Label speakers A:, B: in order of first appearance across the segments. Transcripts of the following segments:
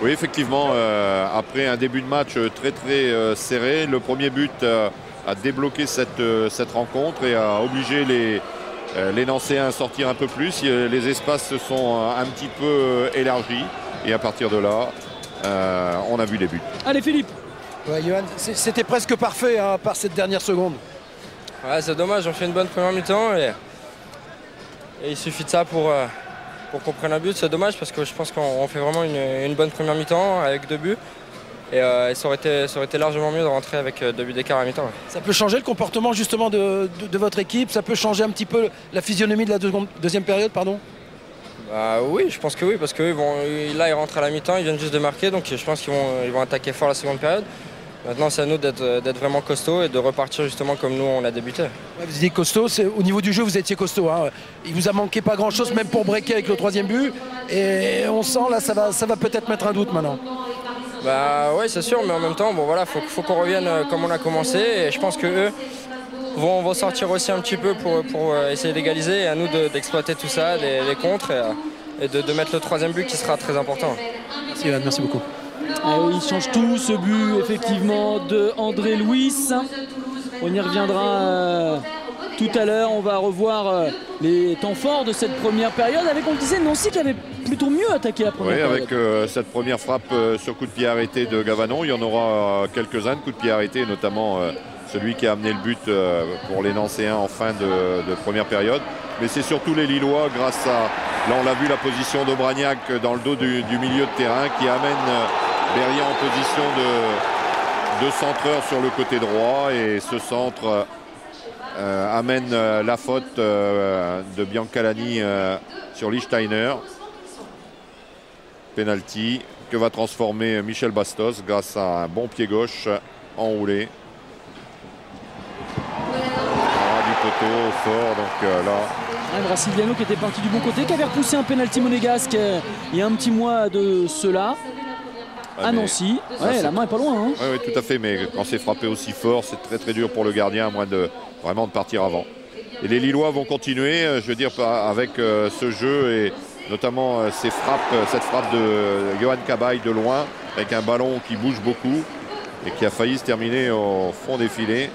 A: Oui, effectivement, après un début de match très serré, le premier but a débloqué cette rencontre et a obligé les Nancéens à sortir un peu plus. Les espaces se sont un petit peu élargis et à partir de là, on a vu les buts.
B: Allez Philippe.
C: Ouais, Johan, c'était presque parfait hein, par cette dernière seconde.
D: Ouais, c'est dommage, on fait une bonne première mi-temps et il suffit de ça pour qu'on prenne un but. C'est dommage parce que je pense qu'on fait vraiment une bonne première mi-temps avec 2 buts. Et ça aurait été largement mieux de rentrer avec 2 buts d'écart à mi-temps. Ouais.
C: Ça peut changer le comportement justement de votre équipe, ça peut changer un petit peu la physionomie de la deuxième période, pardon.
D: Bah, oui, je pense que oui, parce que là ils rentrent à la mi-temps, ils viennent juste de marquer, donc je pense qu'ils vont attaquer fort la seconde période. Maintenant c'est à nous d'être vraiment costaud et de repartir justement comme nous on a débuté.
C: Ouais, vous étiez costaud, au niveau du jeu vous étiez costaud. Hein. Il vous a manqué pas grand chose même pour breaker avec le 3e but. Et on sent là ça va peut-être mettre un doute maintenant.
D: Bah ouais c'est sûr, mais en même temps bon voilà, faut qu'on revienne comme on a commencé et je pense qu'eux vont sortir aussi un petit peu pour essayer d'égaliser et à nous d'exploiter tout ça, les contres et de mettre le 3e but qui sera très important.
C: Merci Johan, merci beaucoup.
B: Il change tout, ce but effectivement de André Louis. On y reviendra tout à l'heure. On va revoir les temps forts de cette première période avec, on le disait, Nancy qui avait plutôt mieux attaqué la première période.
A: Avec cette première frappe sur coup de pied arrêté de Gavanon, il y en aura quelques-uns de coups de pied arrêtés, notamment celui qui a amené le but pour les Nancéens en fin de première période. Mais c'est surtout les Lillois grâce à, là on l'a vu, la position d'Aubragnac dans le dos du milieu de terrain qui amène Berrien en position de centreur sur le côté droit et ce centre amène la faute de Biancalani sur Lichtsteiner. Penalty que va transformer Michel Bastos grâce à un bon pied gauche enroulé. Du poteau fort, donc là.
B: Brasiliano qui était parti du bon côté, qui avait repoussé un penalty monégasque il y a un petit mois de cela. À Nancy, ouais, la main est pas loin. Hein.
A: Oui, tout à fait, mais quand c'est frappé aussi fort, c'est très dur pour le gardien, à moins vraiment de partir avant. Et les Lillois vont continuer, je veux dire, avec ce jeu et notamment cette frappe de Johan Cabaye de loin, avec un ballon qui bouge beaucoup et qui a failli se terminer au fond des filets.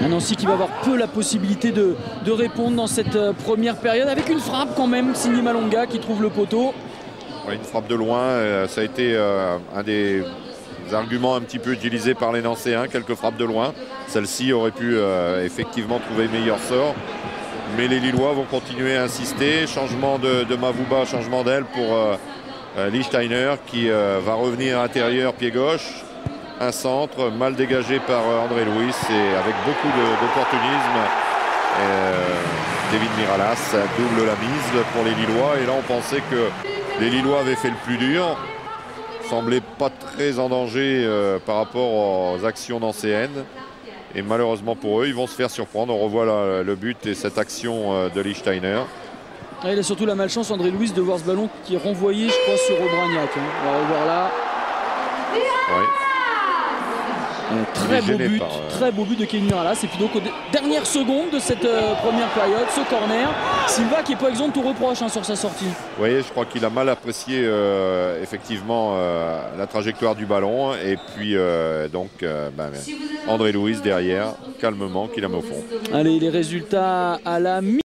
B: Nancy qui va avoir peu la possibilité de répondre dans cette première période avec une frappe quand même, Signy Malonga qui trouve le poteau.
A: Oui, une frappe de loin, ça a été un des arguments un petit peu utilisés par les Nancéens, quelques frappes de loin. Celle-ci aurait pu effectivement trouver meilleur sort. Mais les Lillois vont continuer à insister. Changement de Mavouba, changement d'aile pour Lichtsteiner qui va revenir à l'intérieur, pied gauche. Un centre mal dégagé par André Louis et avec beaucoup d'opportunisme. David Miralas double la mise pour les Lillois. Et là, on pensait que les Lillois avaient fait le plus dur. Semblait pas très en danger par rapport aux actions nancéennes. Et malheureusement pour eux, ils vont se faire surprendre. On revoit là, le but et cette action de Lichtsteiner.
B: Il a surtout la malchance, André Louis, de voir ce ballon qui est renvoyé, je crois, sur Aubragnac. Hein. On va revoir là.
A: Oui.
B: Très beau but de Kenny Miralas. Et puis donc aux dernières secondes de cette première période, ce corner, Silva qui n'est pas exempt de tout reproche hein, sur sa sortie.
A: Vous voyez, je crois qu'il a mal apprécié effectivement la trajectoire du ballon. Et puis André Louis derrière, calmement, qui la met au fond.
B: Allez, les résultats à la mi